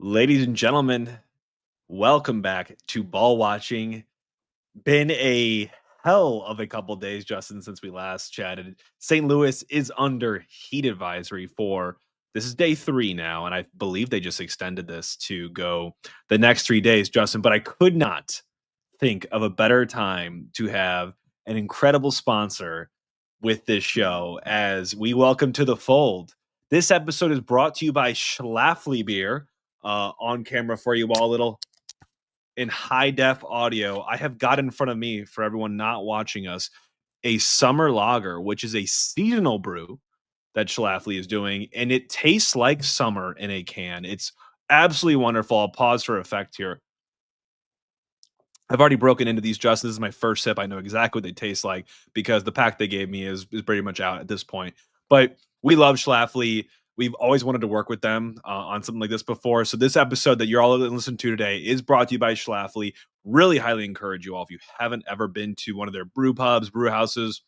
Ladies and gentlemen, welcome back to Ball Watching. Been a hell of a couple days, Justin, since we last chatted. St. Louis is under heat advisory for this is day 3 now, and I believe they just extended this to go the next 3 days, Justin. But I could not think of a better time to have an incredible sponsor with this show as we welcome to the fold. This episode is brought to you by Schlafly Beer. On camera for you all, little in high def audio. I have got in front of me, for everyone not watching us, a summer lager, which is a seasonal brew that Schlafly is doing, and it tastes like summer in a can. It's absolutely wonderful. I'll pause for effect here. I've already broken into these, Justin. This is my first sip. I know exactly what they taste like because the pack they gave me is pretty much out at this point. But we love Schlafly. We've always wanted to work with them on something like this before. So this episode that you're all listening to today is brought to you by Schlafly. Really highly encourage you all, if you haven't ever been to one of their brew pubs, brew houses,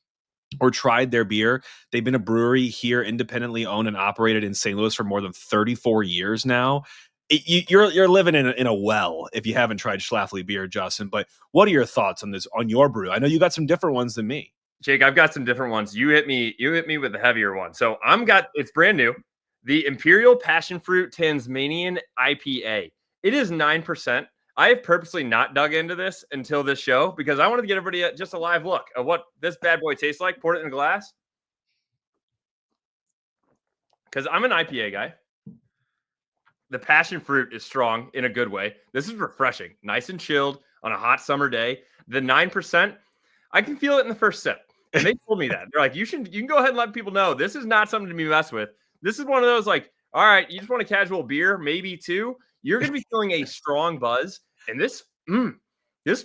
or tried their beer. They've been a brewery here, independently owned and operated in St. Louis for more than 34 years now. You're living in a well if you haven't tried Schlafly beer, Justin. But what are your thoughts on this, on your brew? I know you got some different ones than me. Jake, I've got some different ones. You hit me with the heavier one. So it's brand new. The Imperial Passion Fruit Tasmanian IPA. It is 9%. I have purposely not dug into this until this show because I wanted to get everybody just a live look at what this bad boy tastes like. Poured it in a glass. Because I'm an IPA guy. The passion fruit is strong in a good way. This is refreshing, nice and chilled on a hot summer day. The 9%, I can feel it in the first sip. And they told me that. They're like, you can go ahead and let people know this is not something to be messed with. This is one of those like, all right, you just want a casual beer, maybe 2. You're going to be feeling a strong buzz. And this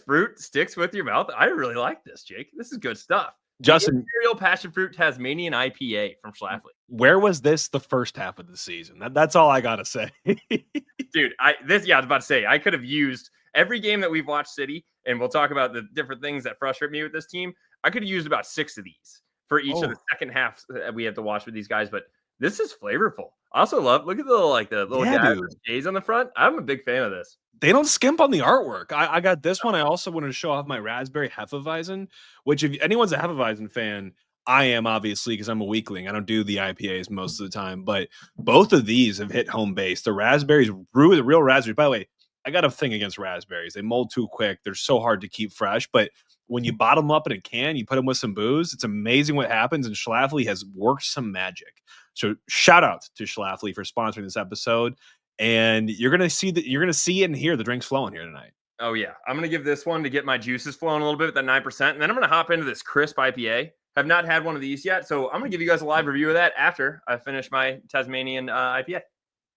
fruit sticks with your mouth. I really like this, Jake. This is good stuff. Justin, Imperial Passion Fruit Tasmanian IPA from Schlafly. Where was this the first half of the season? That's all I gotta say. Dude, I was about to say, I could have used every game that we've watched City, and we'll talk about the different things that frustrate me with this team. I could have used about 6 of these for each of the second halves that we have to watch with these guys, but this is flavorful. I also love, look at the little J's on the front. I'm a big fan of this. They don't skimp on the artwork. I got this one. I also wanted to show off my raspberry Hefeweizen, which if anyone's a Hefeweizen fan, I am, obviously, because I'm a weakling. I don't do the IPAs most of the time, but both of these have hit home base. The raspberries, the real raspberries. By the way, I got a thing against raspberries. They mold too quick. They're so hard to keep fresh. But when you bottom them up in a can, you put them with some booze, it's amazing what happens. And Schlafly has worked some magic. So shout out to Schlafly for sponsoring this episode. And you're gonna see and hear the drinks flowing here tonight. Oh yeah, I'm gonna give this one to get my juices flowing a little bit with that 9%, and then I'm gonna hop into this crisp IPA. Have not had one of these yet, so I'm gonna give you guys a live review of that after I finish my Tasmanian IPA.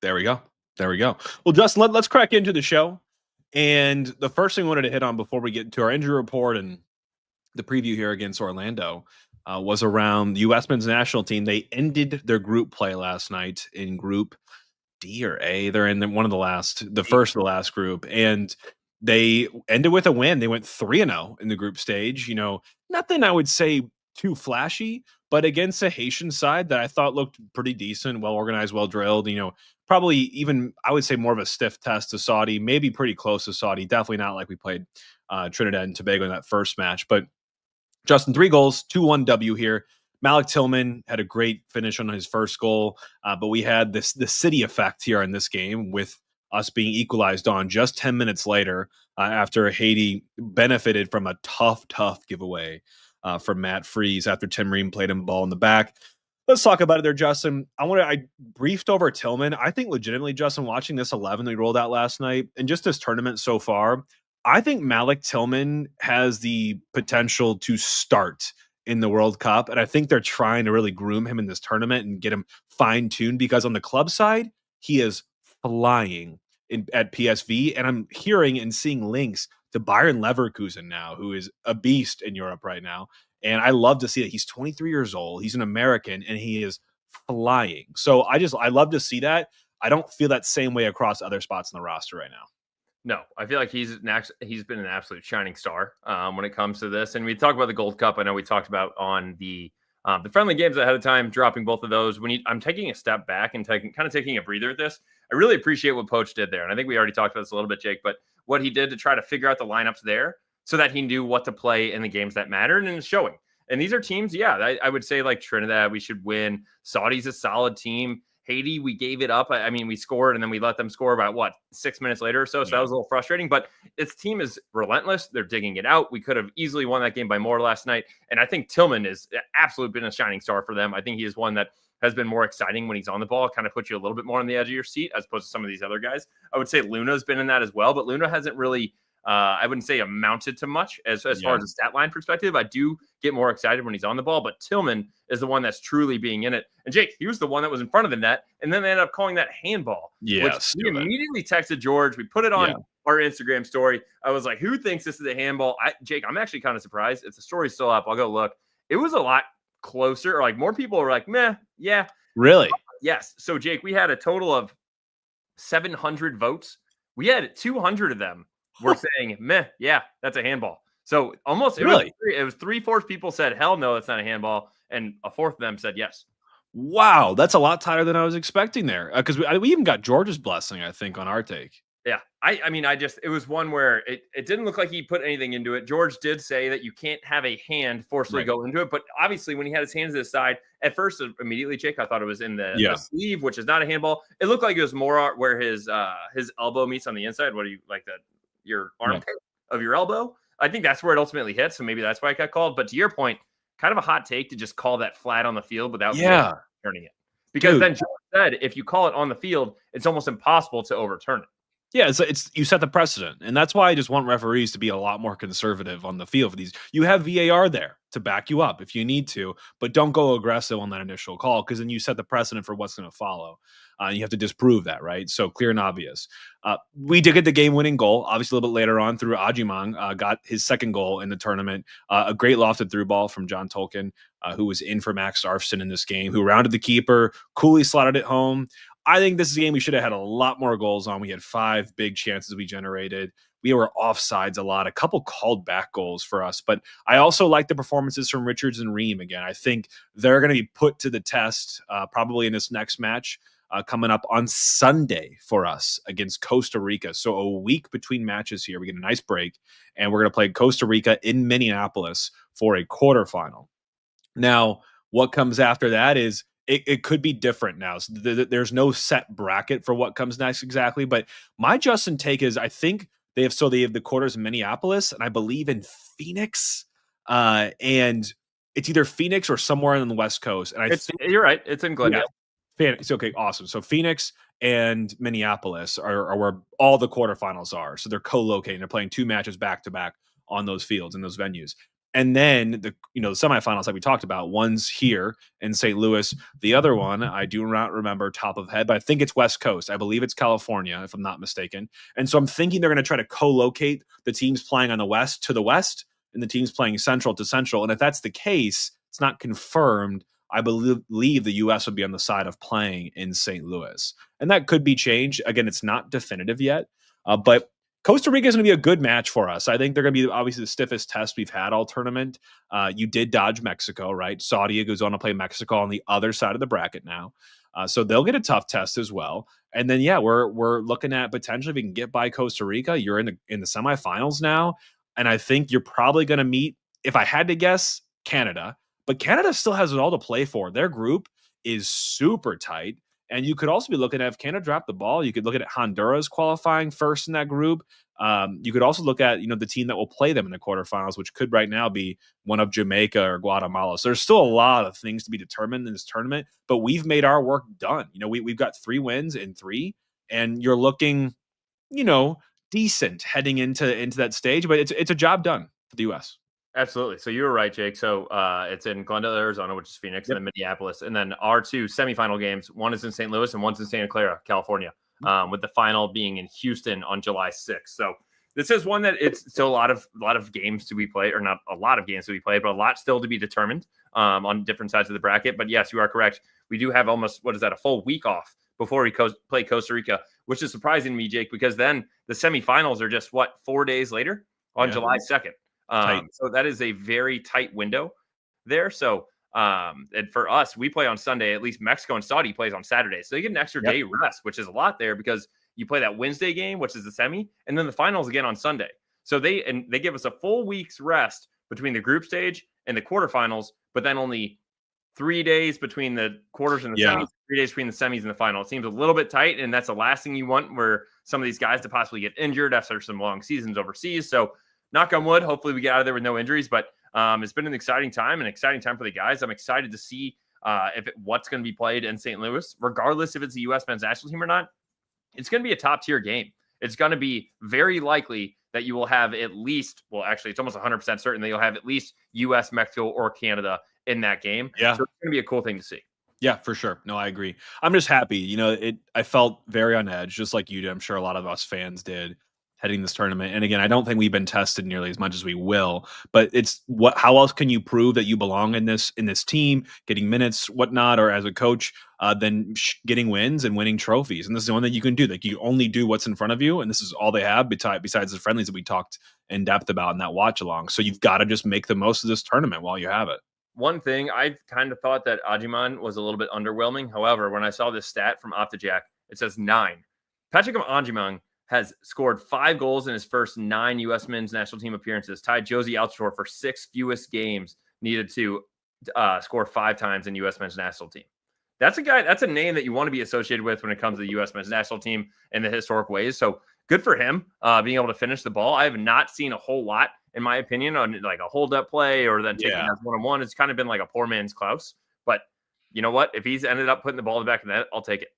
There we go. Well, Justin, let's crack into the show. And the first thing I wanted to hit on before we get into our injury report and the preview here against Orlando was around the U.S. men's national team. They ended their group play last night in Group D or A. They're in the first of the last group, and they ended with a win. They went 3-0 in the group stage. Nothing I would say too flashy, but against a Haitian side that I thought looked pretty decent, well organized, well drilled. Probably even I would say more of a stiff test to Saudi, maybe pretty close to Saudi. Definitely not like we played Trinidad and Tobago in that first match. But Justin, 3 goals, 2-1 W here. Malik Tillman had a great finish on his first goal, but we had the city effect here in this game with us being equalized on just 10 minutes later after Haiti benefited from a tough giveaway from Matt Freese after Tim Ream played him ball in the back. Let's talk about it there, Justin. I briefed over Tillman. I think legitimately, Justin, watching this 11 that we rolled out last night and just this tournament so far, I think Malik Tillman has the potential to start in the World Cup. And I think they're trying to really groom him in this tournament and get him fine-tuned because on the club side, he is flying at PSV. And I'm hearing and seeing links to Bayern Leverkusen now, who is a beast in Europe right now. And I love to see that he's 23 years old. He's an American and he is flying. So I love to see that. I don't feel that same way across other spots in the roster right now. No, I feel like he's been an absolute shining star when it comes to this. And we talk about the Gold Cup. I know we talked about on the friendly games ahead of time, dropping both of those. I'm taking a step back and taking a breather at this. I really appreciate what Poach did there. And I think we already talked about this a little bit, Jake, but what he did to try to figure out the lineups there so that he knew what to play in the games that mattered, and it's showing. And these are teams, I would say like Trinidad, we should win. Saudi's a solid team. Haiti, we gave it up. I mean, we scored and then we let them score about 6 minutes later or so. So that was a little frustrating, but its team is relentless. They're digging it out. We could have easily won that game by more last night. And I think Tillman is absolutely been a shining star for them. I think he is one that has been more exciting when he's on the ball, kind of puts you a little bit more on the edge of your seat as opposed to some of these other guys. I would say Luna's been in that as well, but Luna hasn't really, I wouldn't say amounted to much as far as a stat line perspective. I do get more excited when he's on the ball, but Tillman is the one that's truly being in it. And Jake, he was the one that was in front of the net, and then they ended up calling that handball. Yes. We immediately texted George. We put it on our Instagram story. I was like, who thinks this is a handball? Jake, I'm actually kind of surprised. If the story's still up, I'll go look. It was a lot closer, or like more people were like, meh, yeah. Really? Yes. So, Jake, we had a total of 700 votes. We had 200 of them were saying, meh, yeah, that's a handball. So almost, it was 3/4 people said, hell no, that's not a handball. And a fourth of them said yes. Wow, that's a lot tighter than I was expecting there. Because we even got George's blessing, I think, on our take. Yeah. I mean, it was one where it didn't look like he put anything into it. George did say that you can't have a hand forcefully go into it. But obviously, when he had his hands to the side, at first, immediately, Jake, I thought it was in the sleeve, which is not a handball. It looked like it was more where his elbow meets on the inside. What do you like that? Your armpit of your elbow? I think that's where it ultimately hits. So maybe that's why it got called. But to your point, kind of a hot take to just call that flat on the field without turning it. Because then George said, if you call it on the field, it's almost impossible to overturn it. Yeah, it's you set the precedent, and that's why I just want referees to be a lot more conservative on the field for these. You have VAR there to back you up if you need to, but don't go aggressive on that initial call because then you set the precedent for what's going to follow. You have to disprove that, right? So clear and obvious. We did get the game-winning goal, obviously a little bit later on through Ajimang, got his second goal in the tournament. A great lofted through ball from John Tolkien, who was in for Max Arfston in this game, who rounded the keeper, coolly slotted it home. I think this is a game we should have had a lot more goals on. We had 5 big chances we generated. We were offsides a lot, a couple called back goals for us. But I also like the performances from Richards and Ream again. I think they're going to be put to the test probably in this next match coming up on Sunday for us against Costa Rica. So a week between matches here. We get a nice break, and we're going to play Costa Rica in Minneapolis for a quarterfinal. Now, what comes after that is it could be different now. So there's no set bracket for what comes next exactly. But my Justin take is I think they have the quarters in Minneapolis and I believe in Phoenix. And it's either Phoenix or somewhere on the West Coast. And you're right. It's in Glendale. Yeah, Phoenix. Okay, awesome. So Phoenix and Minneapolis are where all the quarterfinals are. So they're co-locating. They're playing 2 matches back to back on those fields in those venues. And then the semifinals that we talked about, one's here in St. Louis. The other one, I do not remember top of head, but I think it's West Coast. I believe it's California, if I'm not mistaken. And so I'm thinking they're going to try to co-locate the teams playing on the West to the West and the teams playing Central to Central. And if that's the case, it's not confirmed. I believe the U.S. would be on the side of playing in St. Louis. And that could be changed. Again, it's not definitive yet, but Costa Rica is going to be a good match for us. I think they're going to be obviously the stiffest test we've had all tournament. You did dodge Mexico, right? Saudi goes on to play Mexico on the other side of the bracket now. So they'll get a tough test as well. And then, we're looking at potentially if we can get by Costa Rica, you're in the semifinals now. And I think you're probably going to meet, if I had to guess, Canada. But Canada still has it all to play for. Their group is super tight. And you could also be looking at if Canada dropped the ball, you could look at Honduras qualifying first in that group. You could also look at, the team that will play them in the quarterfinals, which could right now be one of Jamaica or Guatemala. So there's still a lot of things to be determined in this tournament, but we've made our work done. We've got 3 wins in 3, and you're looking, decent heading into that stage, but it's a job done for the U.S. Absolutely. So you were right, Jake. So it's in Glendale, Arizona, which is Phoenix, and then Minneapolis. And then our 2 semifinal games, one is in St. Louis and one's in Santa Clara, California, with the final being in Houston on July 6th. So this is one that it's still a lot of games to be played, or not a lot of games to be played, but a lot still to be determined on different sides of the bracket. But yes, you are correct. We do have almost, a full week off before we play Costa Rica, which is surprising to me, Jake, because then the semifinals are just 4 days later on July 2nd. So that is a very tight window there. So And for us, we play on Sunday. At least Mexico and Saudi plays on Saturday. So they get an extra day rest, which is a lot there because you play that Wednesday game, which is the semi, and then the finals again on Sunday. So they give us a full week's rest between the group stage and the quarterfinals, but then only 3 days between the quarters and the semis, 3 days between the semis and the final. It seems a little bit tight, and that's the last thing you want where some of these guys to possibly get injured after some long seasons overseas. So knock on wood, hopefully we get out of there with no injuries, but it's been an exciting time for the guys. I'm excited to see what's going to be played in St. Louis, regardless if it's the U.S. men's national team or not. It's going to be a top-tier game. It's going to be very likely that you will have at least, well, actually, it's almost 100% certain that you'll have at least U.S., Mexico, or Canada in that game. Yeah. So it's going to be a cool thing to see. Yeah, for sure. No, I agree. I'm just happy. I felt very on edge, just like you did. I'm sure a lot of us fans did heading this tournament. And again, I don't think we've been tested nearly as much as we will, but it's how else can you prove that you belong in this team, getting minutes, whatnot, or as a coach, than getting wins and winning trophies. And this is the one that you can do. Like, you only do what's in front of you. And this is all they have besides the friendlies that we talked in depth about in that watch along. So you've got to just make the most of this tournament while you have it. One thing, I kind of thought that Ajiman was a little bit underwhelming. However, when I saw this stat from OptaJack, it says 9. Patrick Ajiman has scored 5 goals in his first 9 U.S. men's national team appearances, tied Josie Altidore for 6th fewest games needed to score 5 times in U.S. men's national team. That's a name that you want to be associated with when it comes to the U.S. men's national team in the historic ways. So good for him being able to finish the ball. I have not seen a whole lot, in my opinion, on like a hold-up play or then taking that one-on-one. It's kind of been like a poor man's Klaus. But you know what? If he's ended up putting the ball in the back of the net, I'll take it.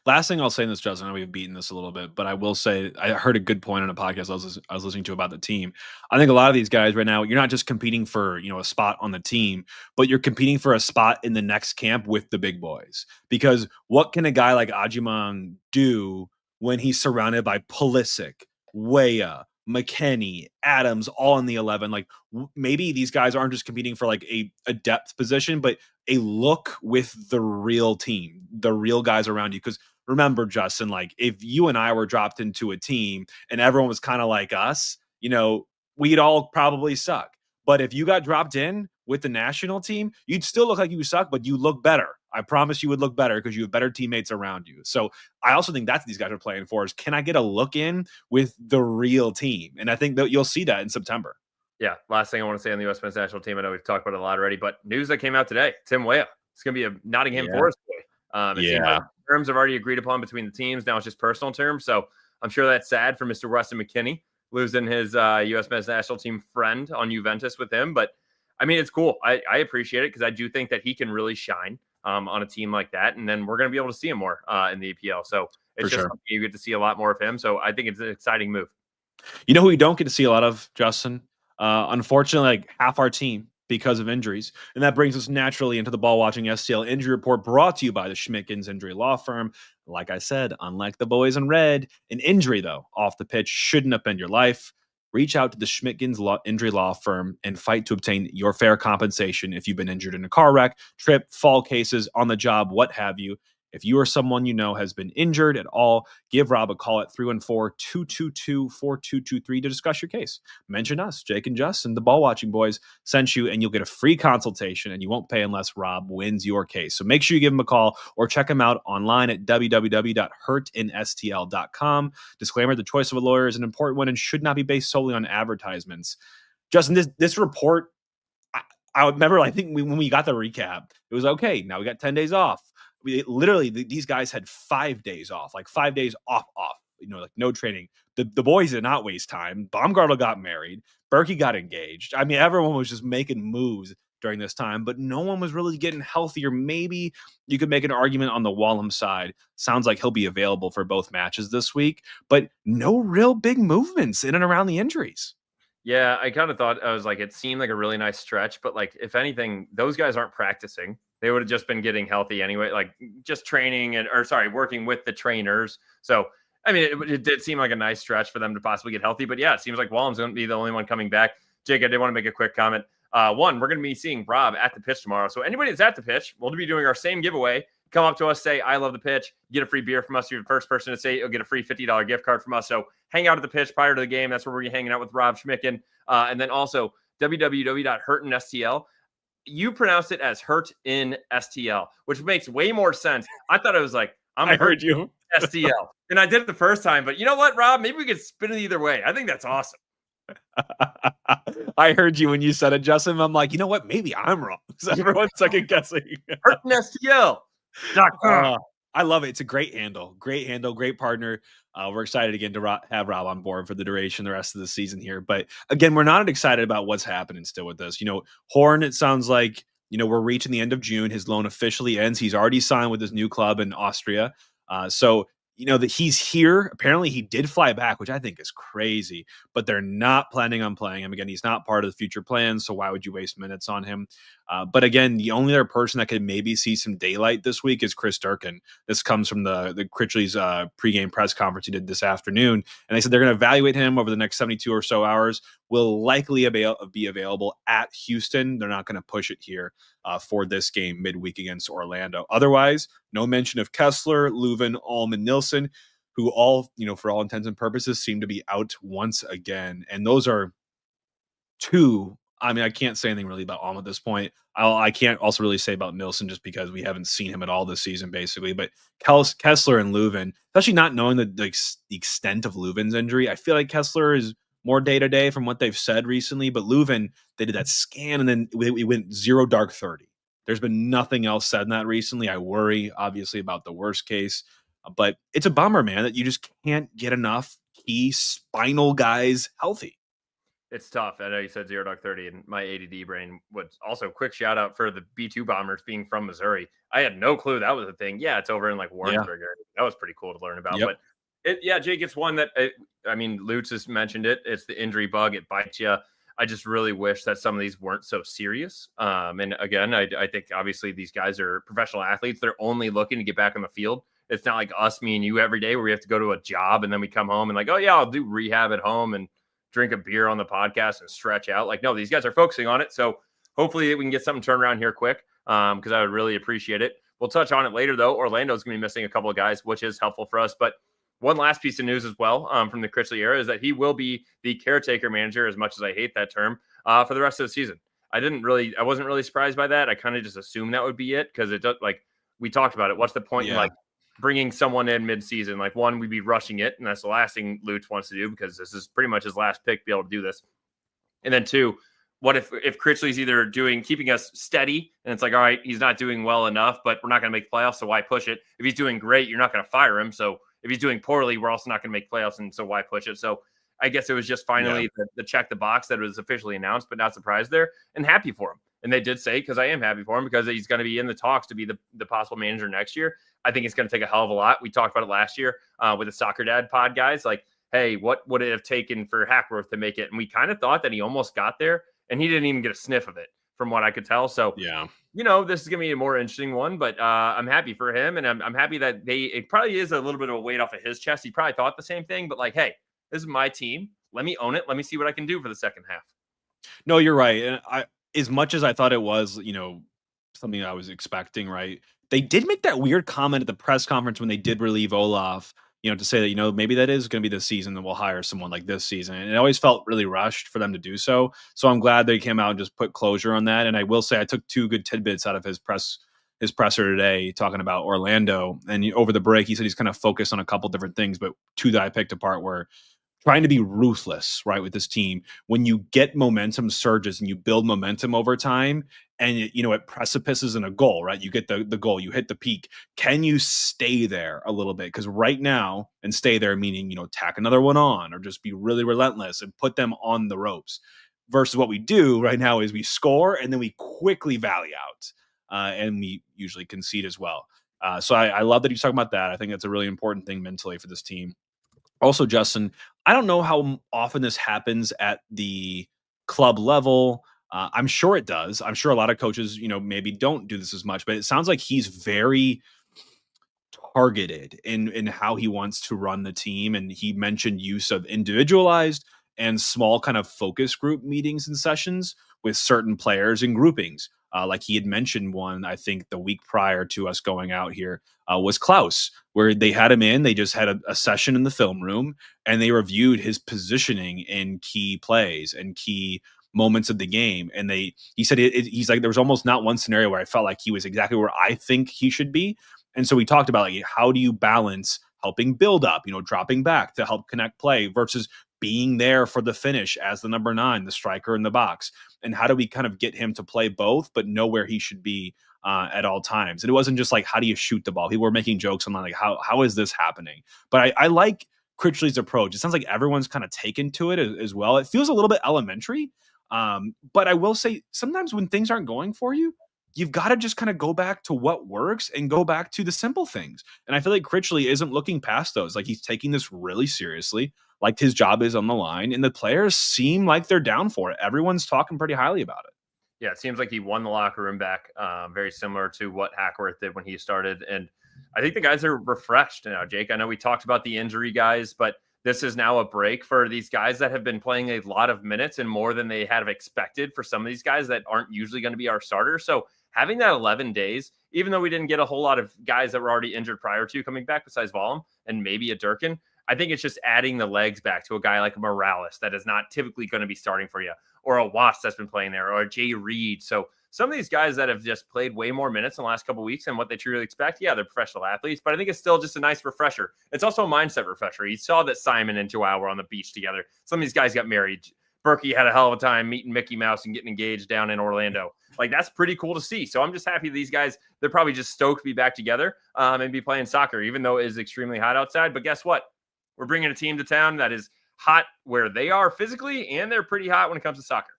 Last thing I'll say in this, Justin, I know we've beaten this a little bit, but I will say I heard a good point on a podcast I was listening to about the team. I think a lot of these guys right now, you're not just competing for a spot on the team, but you're competing for a spot in the next camp with the big boys. Because what can a guy like Ajiman do when he's surrounded by Pulisic, Weah, McKennie, Adams, all in the 11? Like, maybe these guys aren't just competing for like a depth position, but a look with the real team, the real guys around you. Because remember, Justin, like, if you and I were dropped into a team and everyone was kind of like us, we'd all probably suck. But if you got dropped in with the national team, you'd still look like you suck, but you look better. I promise you would look better because you have better teammates around you. So I also think that's what these guys are playing for, is can I get a look in with the real team? And I think that you'll see that in September. Yeah. Last thing I want to say on the U.S. men's national team, I know we've talked about it a lot already, but news that came out today, Tim Weah. It's going to be a Nottingham Forest boy. It seems like terms have already agreed upon between the teams. Now it's just personal terms. So I'm sure that's sad for Mr. Weston McKennie, losing his U.S. men's national team friend on Juventus with him. But I mean, it's cool. I appreciate it because I do think that he can really shine on a team like that. And then we're going to be able to see him more in the EPL. So it's just something you get to see a lot more of him. So I think it's an exciting move. You know who we don't get to see a lot of, Justin? Unfortunately, like half our team because of injuries. And that brings us naturally into the Ball Watching STL Injury Report, brought to you by the Schmickens Injury Law Firm. Like I said, unlike the boys in red, an injury, though, off the pitch shouldn't upend your life. Reach out to the Schmickens Injury Law Firm and fight to obtain your fair compensation if you've been injured in a car wreck, trip, fall cases, on the job, what have you. If you or someone you know has been injured at all, give Rob a call at 314-222-4223 to discuss your case. Mention us, Jake and Justin, the Ball Watching boys, sent you, and you'll get a free consultation, and you won't pay unless Rob wins your case. So make sure you give him a call or check him out online at www.hurtinstl.com. Disclaimer, the choice of a lawyer is an important one and should not be based solely on advertisements. Justin, this report, I remember, I think when we got the recap, it was okay. Now we got 10 days off. Literally, these guys had 5 days off, like 5 days off, like no training. The boys did not waste time. Baumgartl got married. Berkey got engaged. I mean, everyone was just making moves during this time, but no one was really getting healthier. Maybe you could make an argument on the Wallum side. Sounds like he'll be available for both matches this week, but no real big movements in and around the injuries. Yeah, I kind of thought, I was like, it seemed like a really nice stretch, but like, if anything, those guys aren't practicing. They would have just been getting healthy anyway, like just training working with the trainers. So, I mean, it did seem like a nice stretch for them to possibly get healthy, but yeah, it seems like Wallum's going to be the only one coming back. Jake, I did want to make a quick comment. One, we're going to be seeing Rob at the pitch tomorrow. So anybody that's at the pitch, we'll be doing our same giveaway. Come up to us, say, I love the pitch, get a free beer from us. You're the first person to say you'll get a free $50 gift card from us. So hang out at the pitch prior to the game. That's where we're hanging out with Rob Schmicken. And then also www.hurtinstl. you pronounced it as hurt in STL, which makes way more sense. I thought it was like, I'm I hurt heard you. STL. And I did it the first time, but you know what, Rob? Maybe we could spin it either way. I think that's awesome. I heard you when you said it, Justin. I'm like, you know what? Maybe I'm wrong. So everyone's second guessing. Hurt in STL.com. I love it. It's a great handle, great partner. We're excited again to have Rob on board for the duration, the rest of the season here. But again, we're not excited about what's happening still with this. Horn, it sounds like, we're reaching the end of June. His loan officially ends. He's already signed with his new club in Austria. So, that he's here. Apparently he did fly back, which I think is crazy, but they're not planning on playing him. Again, he's not part of the future plans. So why would you waste minutes on him? But again, the only other person that could maybe see some daylight this week is Chris Durkin. This comes from the Critchley's pregame press conference he did this afternoon. And they said they're going to evaluate him over the next 72 or so hours. Will likely be available at Houston. They're not going to push it here for this game midweek against Orlando. Otherwise, no mention of Kessler, Leuven, Allman, Nilsson, who all, for all intents and purposes, seem to be out once again. And those are two. I mean, I can't say anything really about Allman at this point. I can't also really say about Nilsson just because we haven't seen him at all this season, basically. But Kessler and Leuven, especially not knowing the extent of Leuven's injury, I feel like Kessler is more day-to-day from what they've said recently. But Leuven, they did that scan, and then we went 0 dark 30. There's been nothing else said in that recently. I worry, obviously, about the worst case. But it's a bummer, man, that you just can't get enough key spinal guys healthy. It's tough. I know you said 0 dark 30, and my ADD brain was also quick shout out for the B2 Bombers being from Missouri. I had no clue that was a thing. Yeah, it's over in like Warrensburg. Yeah. That was pretty cool to learn about. Yep. But Jake, it's one that, Lutz has mentioned it. It's the injury bug. It bites you. I just really wish that some of these weren't so serious. And again, I think obviously these guys are professional athletes. They're only looking to get back on the field. It's not like us, me and you every day where we have to go to a job and then we come home and like, oh yeah, I'll do rehab at home and drink a beer on the podcast and stretch out. Like, no, these guys are focusing on it. So hopefully we can get something turned around here quick because I would really appreciate it. We'll touch on it later, though. Orlando's going to be missing a couple of guys, which is helpful for us. But one last piece of news as well from the Critchley era is that he will be the caretaker manager, as much as I hate that term, for the rest of the season. I wasn't really surprised by that. I kind of just assumed that would be it because it does, like we talked about it. What's the point in like bringing someone in mid-season? Like, one, we'd be rushing it, and that's the last thing Lutz wants to do because this is pretty much his last pick to be able to do this. And then two, what if Critchley's either keeping us steady, and it's like, all right, he's not doing well enough, but we're not going to make playoffs, so why push it? If he's doing great, you're not going to fire him. So if he's doing poorly, we're also not going to make playoffs, and so why push it? So I guess it was just finally the check the box that was officially announced, but not surprised there, and happy for him. And they did say, because I am happy for him, because he's going to be in the talks to be the possible manager next year. I think it's going to take a hell of a lot. We talked about it last year with the Soccer Dad pod guys. Like, hey, what would it have taken for Hackworth to make it? And we kind of thought that he almost got there, and he didn't even get a sniff of it from what I could tell. So, this is going to be a more interesting one, but I'm happy for him. And I'm happy that it probably is a little bit of a weight off of his chest. He probably thought the same thing, but like, hey, this is my team. Let me own it. Let me see what I can do for the second half. No, you're right. And as much as I thought it was, something I was expecting, right? They did make that weird comment at the press conference when they did relieve Olaf, to say that, maybe that is going to be the season that we'll hire someone like this season. And it always felt really rushed for them to do so. So I'm glad they came out and just put closure on that. And I will say I took two good tidbits out of his presser today talking about Orlando. And over the break, he said he's kind of focused on a couple different things, but two that I picked apart were trying to be ruthless, right, with this team. When you get momentum surges and you build momentum over time and, it precipices in a goal, right? You get the goal, you hit the peak. Can you stay there a little bit? Because right now, and stay there meaning, tack another one on or just be really relentless and put them on the ropes. Versus what we do right now is we score and then we quickly valley out and we usually concede as well. So I love that he's talking about that. I think that's a really important thing mentally for this team. Also, Justin, I don't know how often this happens at the club level. I'm sure it does. I'm sure a lot of coaches, maybe don't do this as much, but it sounds like he's very targeted in how he wants to run the team. And he mentioned use of individualized and small kind of focus group meetings and sessions with certain players and groupings. Like he had mentioned one, I think the week prior to us going out here was Klaus, where they had him in. They just had a session in the film room and they reviewed his positioning in key plays and key moments of the game. And he said, he's like, there was almost not one scenario where I felt like he was exactly where I think he should be. And so we talked about, like, how do you balance helping build up, dropping back to help connect play versus being there for the finish as the number 9, the striker in the box. And how do we kind of get him to play both, but know where he should be at all times? And it wasn't just like, how do you shoot the ball? People were making jokes on like, how is this happening? But I like Critchley's approach. It sounds like everyone's kind of taken to it as well. It feels a little bit elementary. But I will say sometimes when things aren't going for you, you've got to just kind of go back to what works and go back to the simple things. And I feel like Critchley isn't looking past those. Like, he's taking this really seriously, like his job is on the line, and the players seem like they're down for it. Everyone's talking pretty highly about it. Yeah, it seems like he won the locker room back, very similar to what Hackworth did when he started. And I think the guys are refreshed now, Jake. I know we talked about the injury guys, but this is now a break for these guys that have been playing a lot of minutes and more than they had expected for some of these guys that aren't usually going to be our starters. So having that 11 days, even though we didn't get a whole lot of guys that were already injured prior to coming back besides Vollum and maybe a Durkin, I think it's just adding the legs back to a guy like Morales that is not typically going to be starting for you, or a Watts that's been playing there, or a Jay Reed. So some of these guys that have just played way more minutes in the last couple of weeks and what they truly expect, yeah, they're professional athletes, but I think it's still just a nice refresher. It's also a mindset refresher. You saw that Simon and Joao were on the beach together. Some of these guys got married. Berkey had a hell of a time meeting Mickey Mouse and getting engaged down in Orlando. Like, that's pretty cool to see. So I'm just happy these guys, they're probably just stoked to be back together and be playing soccer, even though it is extremely hot outside. But guess what? We're bringing a team to town that is hot where they are physically, and they're pretty hot when it comes to soccer.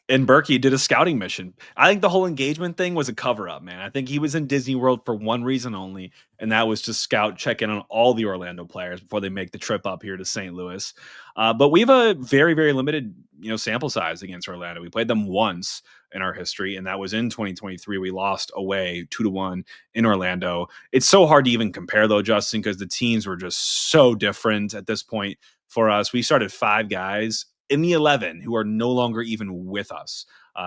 And Berkey did a scouting mission. I think the whole engagement thing was a cover-up, man. I think he was in Disney World for one reason only, and that was to scout, check in on all the Orlando players before they make the trip up here to St. Louis. But we have a very, very limited, sample size against Orlando. We played them once in our history, and that was in 2023. We lost away 2-1 in Orlando. It's so hard to even compare, though, Justin, because the teams were just so different at this point for us. We started 5 guys in the 11 who are no longer even with us.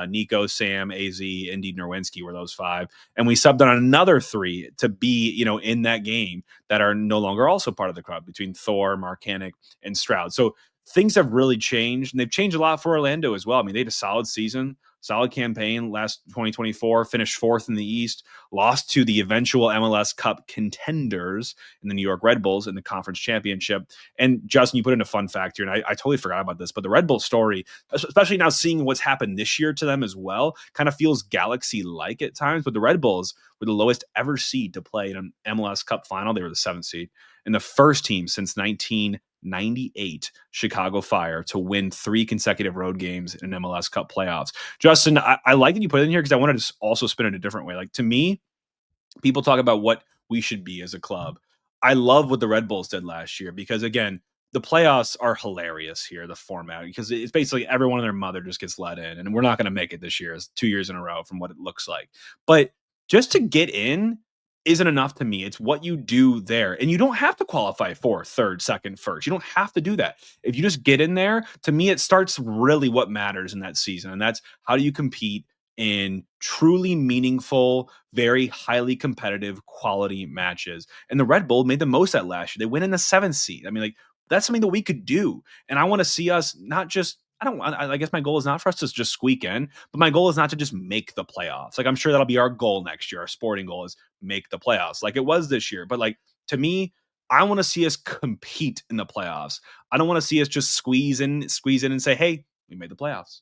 Nico, Sam, AZ, Indeed, Nerwinski were those 5. And we subbed on another 3 to be, in that game that are no longer also part of the club, between Thor, Marcanic, and Stroud. So things have really changed, and they've changed a lot for Orlando as well. I mean, they had a solid season, solid campaign last 2024, finished 4th in the East, lost to the eventual MLS Cup contenders in the New York Red Bulls in the conference championship. And Justin, you put in a fun fact here, and I totally forgot about this, but the Red Bull story, especially now seeing what's happened this year to them as well, kind of feels Galaxy-like at times. But the Red Bulls were the lowest ever seed to play in an MLS Cup final. They were the 7th seed, and the first team since 1998 Chicago Fire to win 3 consecutive road games in an MLS Cup playoffs. Justin, I like that you put it in here because I wanted to also spin it a different way. Like, to me, people talk about what we should be as a club. I love what the Red Bulls did last year because, again, the playoffs are hilarious here, the format, because it's basically everyone and their mother just gets let in, and we're not going to make it this year. It's 2 years in a row from what it looks like. But just to get in isn't enough to me. It's what you do there. And you don't have to qualify for 3rd, 2nd, 1st. You don't have to do that. If you just get in there, to me, it starts really what matters in that season. And that's, how do you compete in truly meaningful, very highly competitive quality matches? And the Red Bull made the most of that last year. They went in the 7th seed. I mean, like, that's something that we could do. And I want to see us not just, I guess my goal is not for us to just squeak in, but my goal is not to just make the playoffs. Like, I'm sure that'll be our goal next year. Our sporting goal is make the playoffs like it was this year. But, like, to me, I want to see us compete in the playoffs. I don't want to see us just squeeze in and say, hey, we made the playoffs.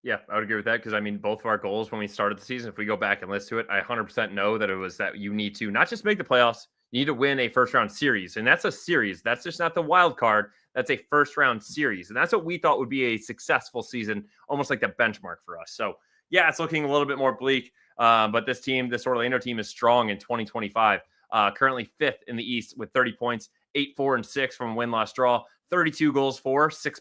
Yeah, I would agree with that because, I mean, both of our goals when we started the season, if we go back and listen to it, I 100% know that it was that you need to not just make the playoffs, you need to win a first-round series. And that's a series. That's just not the wild card. That's a first-round series. And that's what we thought would be a successful season, almost like the benchmark for us. So, yeah, it's looking a little bit more bleak. But this Orlando team is strong in 2025. Currently 5th in the East with 30 points, 8-4-6 from win-loss draw, 32 goals for, 6th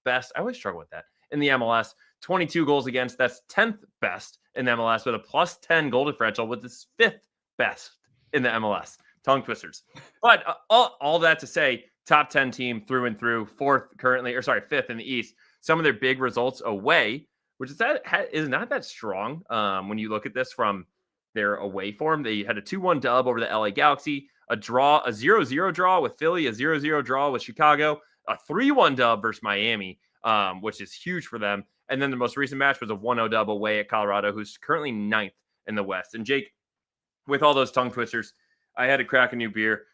best. I always struggle with that. In the MLS, 22 goals against. That's 10th best in the MLS with a +10 goal differential, with its 5th best in the MLS. Tongue twisters. But all that to say, top 10 team through and through, 5th in the East. Some of their big results away, which is not that strong when you look at this from their away form. They had a 2-1 dub over the LA Galaxy, a 0-0 draw with Philly, a 0-0 draw with Chicago, a 3-1 dub versus Miami, which is huge for them. And then the most recent match was a 1-0 dub away at Colorado, who's currently 9th in the West. And Jake, with all those tongue twisters, I had to crack a new beer.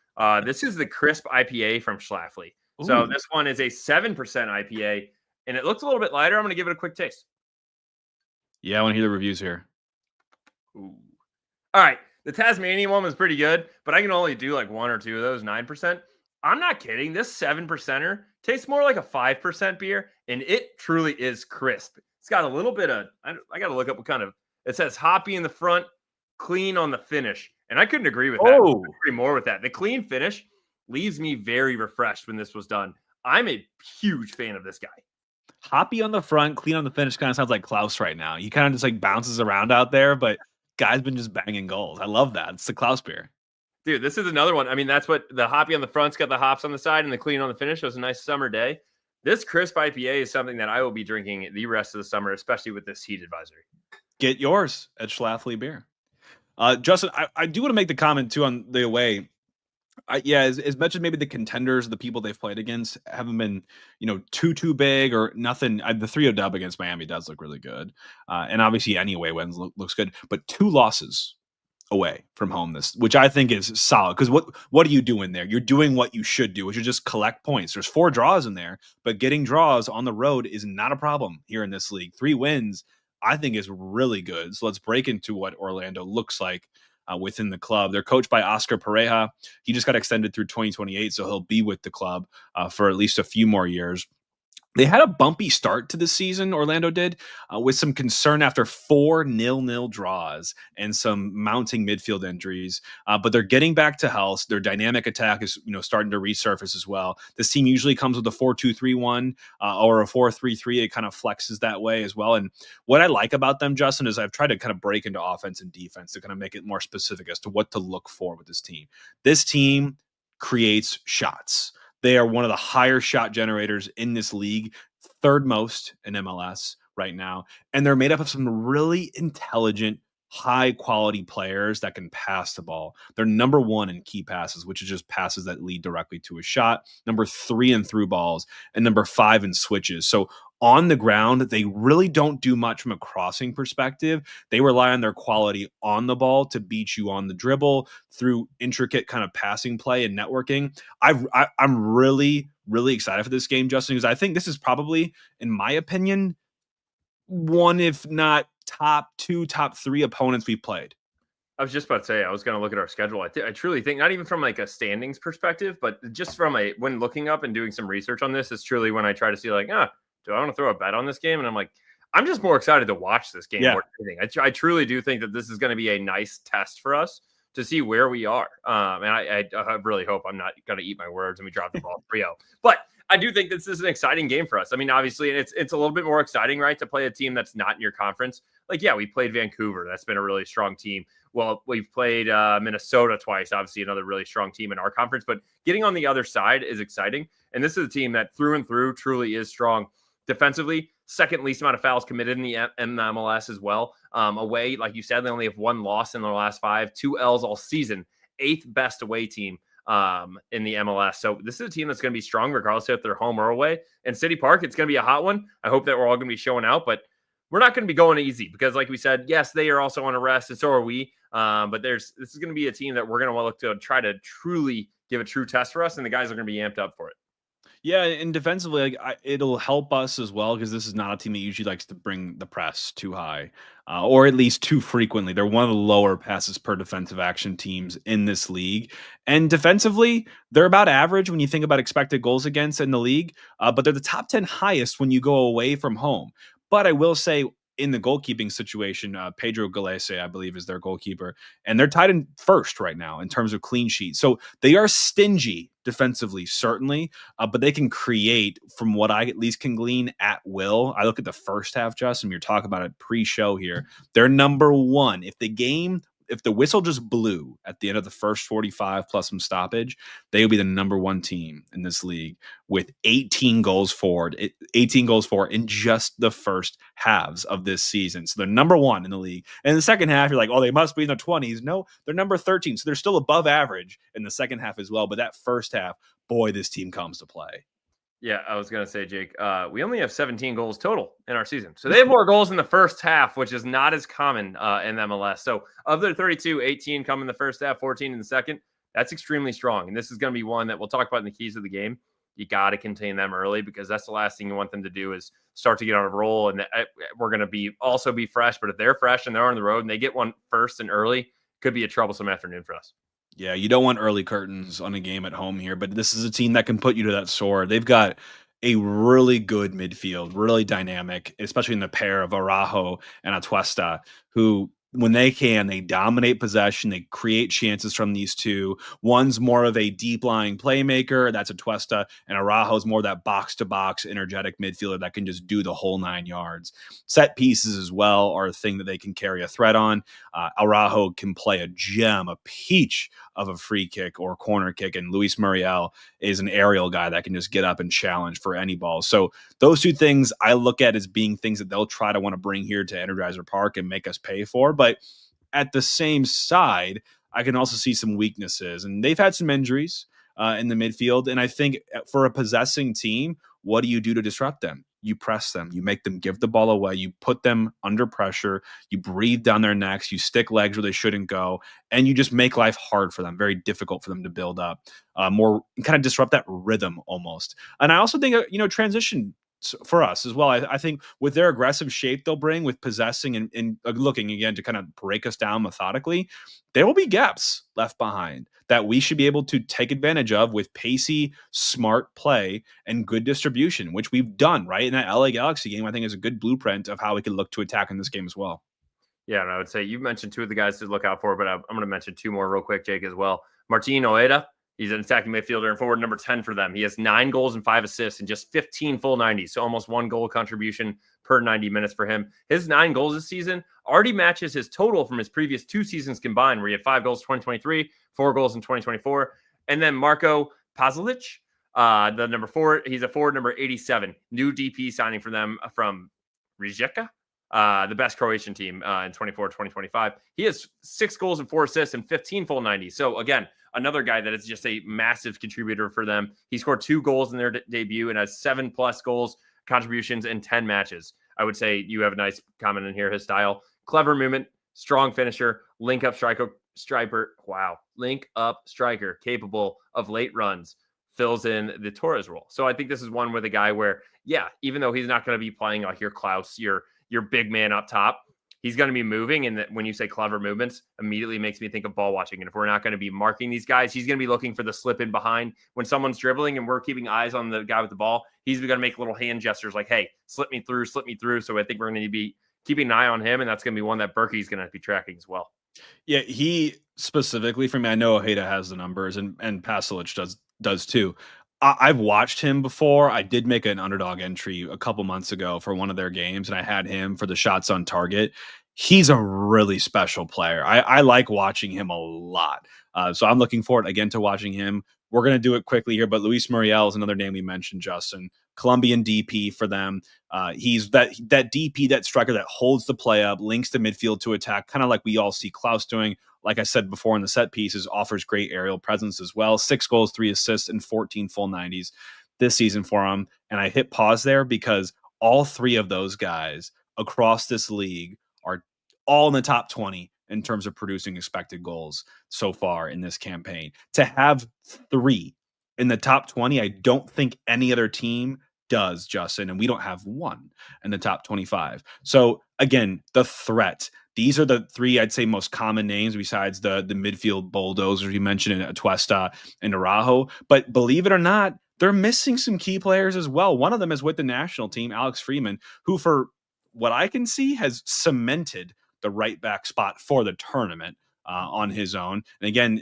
This is the Crisp IPA from Schlafly. So this one is a 7% IPA, and it looks a little bit lighter. I'm going to give it a quick taste. Yeah, I want to hear the reviews here. Ooh. All right. The Tasmanian one was pretty good, but I can only do like 1 or 2 of those, 9%. I'm not kidding. This 7%er tastes more like a 5% beer, and it truly is crisp. It's got a little bit of, I got to look up what kind of, it says hoppy in the front, clean on the finish. And I couldn't agree with that. I agree more with that. The clean finish leaves me very refreshed when this was done. I'm a huge fan of this guy. Hoppy on the front, clean on the finish kind of sounds like Klaus right now. He kind of just like bounces around out there, but guy's been just banging goals. I love that. It's the Klaus beer. Dude, this is another one. I mean, that's what the hoppy on the front's got the hops on the side and the clean on the finish. It was a nice summer day. This crisp IPA is something that I will be drinking the rest of the summer, especially with this heat advisory. Get yours at Schlafly Beer. Justin, I do want to make the comment too on the away. As much as maybe the contenders, the people they've played against, haven't been, too big or nothing. The 3-0 dub against Miami does look really good, and obviously any away wins looks good. But 2 losses away from home, which I think is solid. Because what are you doing there? You're doing what you should do, which is just collect points. There's 4 draws in there, but getting draws on the road is not a problem here in this league. 3 wins, I think, is really good. So let's break into what Orlando looks like within the club. They're coached by Oscar Pareja. He just got extended through 2028, so he'll be with the club for at least a few more years. They had a bumpy start to the season, Orlando did, with some concern after 4 0-0 draws and some mounting midfield injuries. But they're getting back to health. Their dynamic attack is, starting to resurface as well. This team usually comes with a 4-2-3-1 or a 4-3-3. It kind of flexes that way as well. And what I like about them, Justin, is I've tried to kind of break into offense and defense to kind of make it more specific as to what to look for with this team. This team creates shots. They are one of the higher shot generators in this league, 3rd most in MLS right now. And they're made up of some really intelligent, high-quality players that can pass the ball. They're number 1 in key passes, which is just passes that lead directly to a shot, number 3 in through balls, and number 5 in switches. So on the ground, they really don't do much from a crossing perspective. They rely on their quality on the ball to beat you on the dribble through intricate kind of passing play and networking. I'm really, really excited for this game, Justin, because I think this is probably, in my opinion, one, if not top 2, top 3 opponents we've played. I was just about to say, I was going to look at our schedule. I truly think, not even from like a standings perspective, but just from when looking up and doing some research on this, is truly when I try to see like, do I want to throw a bet on this game? And I'm like, I'm just more excited to watch this game. Yeah. More than anything. I truly do think that this is going to be a nice test for us to see where we are. And I really hope I'm not going to eat my words and we drop the ball 3-0. But I do think this is an exciting game for us. I mean, obviously, it's a little bit more exciting, right, to play a team that's not in your conference. Like, yeah, we played Vancouver. That's been a really strong team. Well, we've played Minnesota twice, obviously another really strong team in our conference. But getting on the other side is exciting. And this is a team that through and through truly is strong. Defensively, 2nd least amount of fouls committed in the MLS as well. Away, like you said, they only have 1 loss in their last 5, 2 L's all season, 8th best away team in the MLS. So this is a team that's going to be strong regardless if they're home or away. And City Park, it's going to be a hot one. I hope that we're all going to be showing out, but we're not going to be going easy because, like we said, yes, they are also on a rest, and so are we. But this is going to be a team that we're going to look to try to truly give a true test for us, and the guys are going to be amped up for it. Yeah, and defensively, it'll help us as well because this is not a team that usually likes to bring the press too high, or at least too frequently. They're one of the lower passes per defensive action teams in this league. And defensively, they're about average when you think about expected goals against in the league, but they're the top 10 highest when you go away from home. But I will say, in the goalkeeping situation, Pedro Galese, I believe, is their goalkeeper, and they're tied in 1st right now in terms of clean sheet. So they are stingy defensively, certainly, but they can create, from what I at least can glean, at will. I look at the first half, Justin, you're talking about it pre-show here. They're number 1. If the whistle just blew at the end of the first 45 plus some stoppage, they will be the number 1 team in this league with 18 goals for in just the first halves of this season. So they're number 1 in the league. And in the second half, you're like, oh, they must be in the 20s. No, they're number 13. So they're still above average in the second half as well. But that first half, boy, this team comes to play. Yeah, I was going to say, Jake, we only have 17 goals total in our season. So they have more goals in the first half, which is not as common in MLS. So of their 32, 18 come in the first half, 14 in the second. That's extremely strong. And this is going to be one that we'll talk about in the keys of the game. You got to contain them early because that's the last thing you want them to do is start to get on a roll. And we're going to be fresh. But if they're fresh and they're on the road and they get one first and early, could be a troublesome afternoon for us. Yeah, you don't want early curtains on a game at home here, but this is a team that can put you to that sword. They've got a really good midfield, really dynamic, especially in the pair of Araujo and Atuesta, who when they can, they dominate possession. They create chances from these two. One's more of a deep lying playmaker. That's Atuesta. And Araujo's more of that box to box, energetic midfielder that can just do the whole 9 yards. Set pieces as well are a thing that they can carry a threat on. Araujo can play a gem, a peach of a free kick or corner kick. And Luis Muriel is an aerial guy that can just get up and challenge for any ball. So those two things I look at as being things that they'll try to want to bring here to Energizer Park and make us pay for. But at the same side, I can also see some weaknesses. And they've had some injuries in the midfield. And I think for a possessing team, what do you do to disrupt them? You press them, you make them give the ball away, you put them under pressure, you breathe down their necks, you stick legs where they shouldn't go, and you just make life hard for them, very difficult for them to build up, more kind of disrupt that rhythm almost. And I also think, transition for us as well. I think with their aggressive shape they'll bring with possessing and looking again to kind of break us down methodically, there will be gaps left behind that we should be able to take advantage of with pacey, smart play and good distribution, which we've done right in that LA Galaxy game. I think is a good blueprint of how we can look to attack in this game as well. Yeah, and I would say you've mentioned two of the guys to look out for, but I'm going to mention two more real quick, Jake, as well. Martin Oeda, he's an attacking midfielder and forward number 10 for them. He has 9 goals and 5 assists in just 15 full 90s, so almost 1 goal contribution per 90 minutes for him. His 9 goals this season already matches his total from his previous 2 seasons combined, where he had 5 goals in 2023, 4 goals in 2024. And then Marko Pazalic, the number 4, he's a forward number 87, new DP signing for them from Rijeka. The best Croatian team in 2025. He has 6 goals and 4 assists and 15 full 90s. So again, another guy that is just a massive contributor for them. He scored 2 goals in their debut and has 7+ goals contributions in 10 matches. I would say you have a nice comment in here. His style, clever movement, strong finisher, link up striker. Wow. Link up striker capable of late runs, fills in the Torres role. So I think this is one with a guy where, yeah, even though he's not going to be playing like your Klaus, your big man up top, he's going to be moving. And when you say clever movements, immediately makes me think of ball watching. And if we're not going to be marking these guys, he's going to be looking for the slip in behind when someone's dribbling and we're keeping eyes on the guy with the ball. He's going to make little hand gestures like, hey, slip me through. So I think we're going to be keeping an eye on him. And that's going to be one that Berkey's going to be tracking as well. Yeah, he specifically for me, I know Ojeda has the numbers and Pasalic does too. I've watched him before. I did make an underdog entry a couple months ago for one of their games, and I had him for the shots on target. He's a really special player. I like watching him a lot. So I'm looking forward again to watching him. We're going to do it quickly here, but Luis Muriel is another name we mentioned, Justin. Colombian DP for them. He's that DP, that striker that holds the play up, links the midfield to attack, kind of like we all see Klaus doing. Like I said before in the set pieces, offers great aerial presence as well. 6 goals, 3 assists, and 14 full 90s this season for him. And I hit pause there because all 3 of those guys across this league are all in the top 20 in terms of producing expected goals so far in this campaign. To have 3 in the top 20, I don't think any other team does, Justin, and we don't have 1 in the top 25. So again, the threat. These are the 3, I'd say, most common names besides the midfield bulldozers you mentioned in Atuesta and Araujo. But believe it or not, they're missing some key players as well. One of them is with the national team, Alex Freeman, who, for what I can see, has cemented the right back spot for the tournament on his own. And again,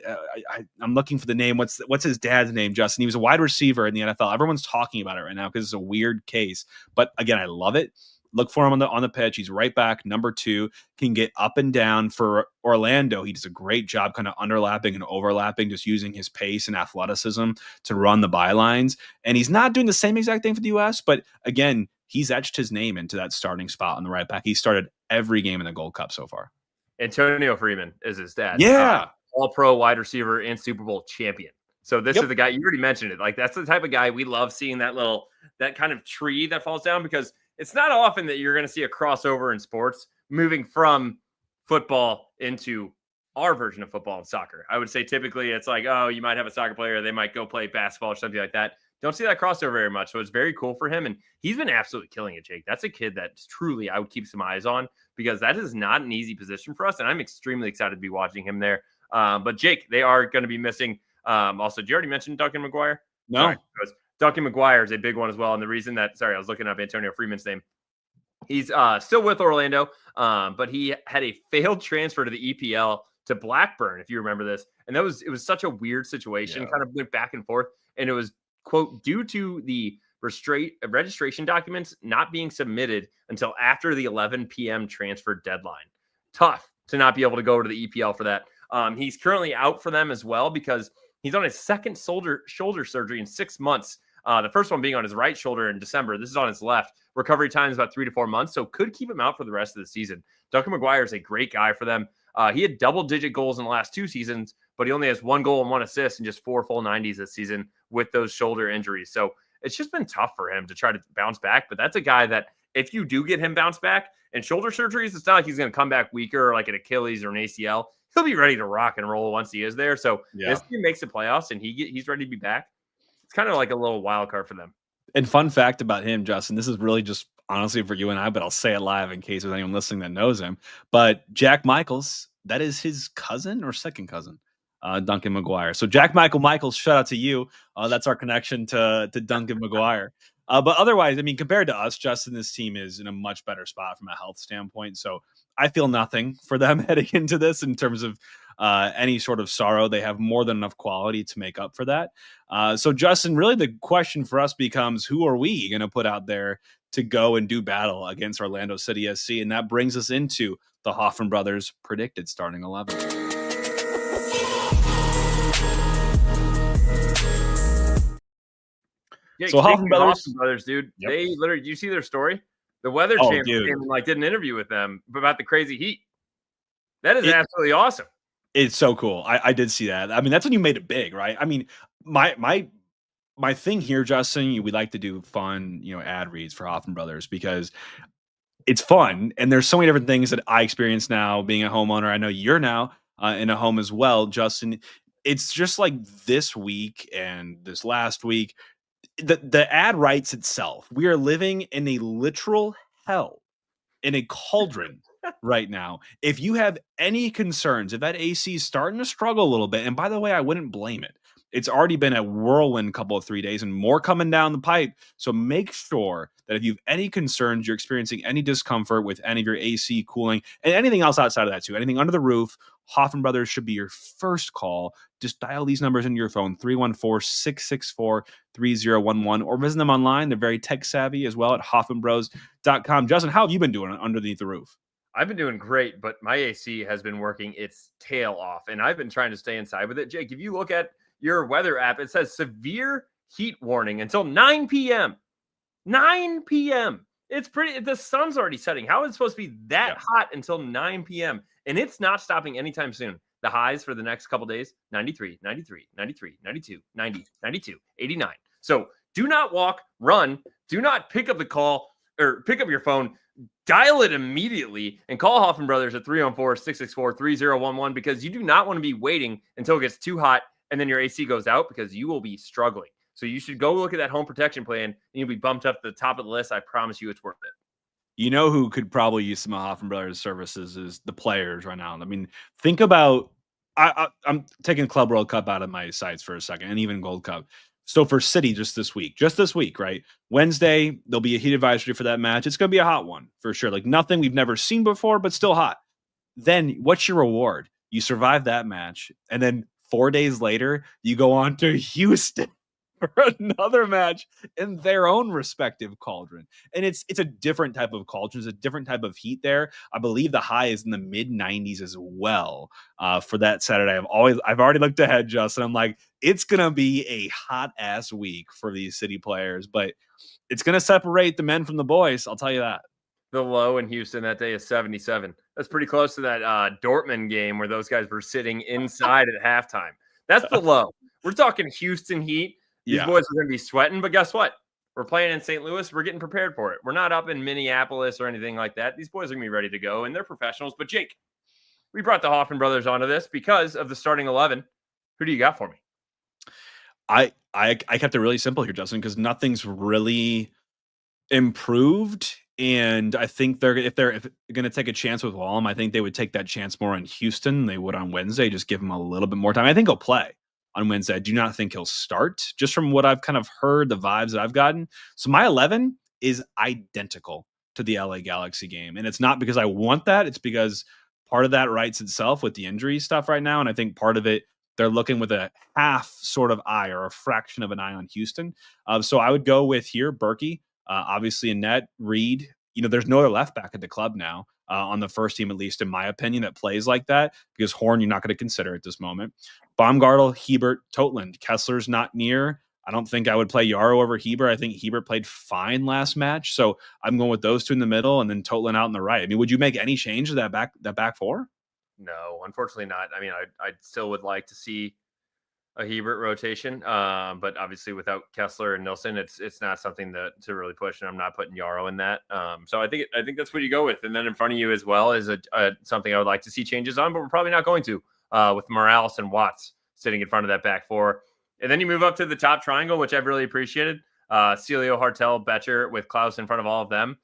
I'm looking for the name. What's his dad's name, Justin? He was a wide receiver in the NFL. Everyone's talking about it right now because it's a weird case. But again, I love it. Look for him on the pitch. He's right back, number 2, can get up and down for Orlando. He does a great job kind of underlapping and overlapping, just using his pace and athleticism to run the bylines. And he's not doing the same exact thing for the U.S., but again, he's etched his name into that starting spot on the right back. He started every game in the Gold Cup so far. Antonio Freeman is his dad. Yeah. All-pro wide receiver and Super Bowl champion. So this is the guy, you already mentioned it. Like, that's the type of guy we love seeing, that kind of tree that falls down, because it's not often that you're going to see a crossover in sports moving from football into our version of football and soccer. I would say typically it's like, oh, you might have a soccer player, they might go play basketball or something like that. Don't see that crossover very much. So it's very cool for him. And he's been absolutely killing it, Jake. That's a kid that truly I would keep some eyes on, because that is not an easy position for us. And I'm extremely excited to be watching him there. But Jake, they are going to be missing. Also, did you already mention Duncan McGuire? No. Sorry, Duncan McGuire is a big one as well. And the reason that, I was looking up Antonio Freeman's name. He's still with Orlando, but he had a failed transfer to the EPL to Blackburn, if you remember this. And it was such a weird situation, kind of went back and forth. And it was, quote, due to the registration documents not being submitted until after the 11 p.m. transfer deadline. Tough to not be able to go to the EPL for that. He's currently out for them as well, because he's on his second shoulder surgery in 6 months. The first one being on his right shoulder in December. This is on his left. Recovery time is about 3 to 4 months, so could keep him out for the rest of the season. Duncan McGuire is a great guy for them. He had double-digit goals in the last 2 seasons, but he only has 1 goal and 1 assist and just 4 full 90s this season with those shoulder injuries. So it's just been tough for him to try to bounce back. But that's a guy that if you do get him bounce back, and shoulder surgeries, it's not like he's going to come back weaker, like an Achilles or an ACL. He'll be ready to rock and roll once he is there. So this team makes the playoffs and he's ready to be back. It's kind of like a little wild card for them. And fun fact about him, Justin, this is really just honestly for you and I, but I'll say it live in case there's anyone listening that knows him. But Jack Michaels, that is his cousin or second cousin, Duncan McGuire. So Jack Michaels, shout out to you. That's our connection to Duncan McGuire. But otherwise, I mean, compared to us, Justin, this team is in a much better spot from a health standpoint. So I feel nothing for them heading into this in terms of any sort of sorrow. They have more than enough quality to make up for that. So, Justin, really the question for us becomes, who are we going to put out there to go and do battle against Orlando City SC? And that brings us into the Hoffman brothers' predicted starting 11. Yeah, so Hoffman brothers, dude, they literally, you see their story? The Weather Channel came and did an interview with them about the crazy heat. That is absolutely awesome. It's so cool. I did see that. I mean, that's when you made it big, right? I mean, my thing here, Justin, we like to do fun, ad reads for Hoffman brothers because it's fun. And there's so many different things that I experience now being a homeowner. I know you're now in a home as well, Justin. It's just like this week and this last week, the ad writes itself. We are living in a literal hell, in a cauldron right now. If you have any concerns, if that AC is starting to struggle a little bit, and by the way, I wouldn't blame it. It's already been a whirlwind couple of 3 days and more coming down the pipe. So make sure that if you have any concerns, you're experiencing any discomfort with any of your AC cooling and anything else outside of that too, anything under the roof, Hoffman Brothers should be your first call. Just dial these numbers into your phone, 314-664-3011, or visit them online. They're very tech savvy as well at hoffmanbros.com. Justin, how have you been doing underneath the roof? I've been doing great, but my AC has been working its tail off, and I've been trying to stay inside with it. Jake, if you look at your weather app, it says severe heat warning until 9 p.m. 9 p.m. It's pretty. The sun's already setting. How is it supposed to be that hot until 9 p.m.? And it's not stopping anytime soon. The highs for the next couple days, 93, 93, 93, 92, 90, 92, 89. So do not walk, run. Do not pick up the call or pick up your phone. Dial it immediately and call Hoffman Brothers at 314-664-3011 because you do not want to be waiting until it gets too hot and then your AC goes out because you will be struggling. So you should go look at that home protection plan and you'll be bumped up to the top of the list. I promise you it's worth it. You know who could probably use some of Hoffman Brothers services is the players right now. I mean, think about, I'm taking Club World Cup out of my sights for a second and even Gold Cup. So for City just this week, right? Wednesday, there'll be a heat advisory for that match. It's going to be a hot one for sure. Like nothing we've never seen before, but still hot. Then what's your reward? You survive that match. And then 4 days later, you go on to Houston for another match in their own respective cauldron. And it's a different type of cauldron. It's a different type of heat there. I believe the high is in the mid 90s as well for that Saturday. I've already looked ahead, Justin. I'm like, it's going to be a hot ass week for these City players, but it's going to separate the men from the boys. I'll tell you that. The low in Houston that day is 77. That's pretty close to that Dortmund game where those guys were sitting inside at halftime. That's the low. We're talking Houston Heat. These Yeah. boys are going to be sweating, but guess what? We're playing in St. Louis. We're getting prepared for it. We're not up in Minneapolis or anything like that. These boys are going to be ready to go, and they're professionals. But Jake, we brought the Hoffman brothers onto this because of the starting 11. Who do you got for me? I kept it really simple here, Justin, because nothing's really improved. And I think if they're going to take a chance with Wallem, I think they would take that chance more on Houston than they would on Wednesday. Just give him a little bit more time. I think he'll play on Wednesday. I do not think he'll start, just from what I've kind of heard, the vibes that I've gotten. So my 11 is identical to the LA Galaxy game. And it's not because I want that. It's because part of that writes itself with the injury stuff right now. And I think part of it, they're looking with a half sort of eye or a fraction of an eye on Houston. So I would go with here, Berkey. Obviously, in net, Reed. There's no other left back at the club now, on the first team, at least in my opinion, that plays like that, because Horn, you're not going to consider at this moment. Baumgartel, Hebert, Totland. Kessler's not near. I don't think I would play Yarrow over Hebert. I think Hebert played fine last match. So I'm going with those two in the middle and then Totland out in the right. I mean, would you make any change to that back four? No, unfortunately not. I mean, I still would like to see a Hebert rotation, but obviously without Kessler and Nilsson, it's not something to really push, and I'm not putting Yarrow in that. So I think that's what you go with, and then in front of you as well is something I would like to see changes on, but we're probably not going to with Morales and Watts sitting in front of that back four, and then you move up to the top triangle, which I've really appreciated. Celio, Hartel, Betcher with Klaus in front of all of them.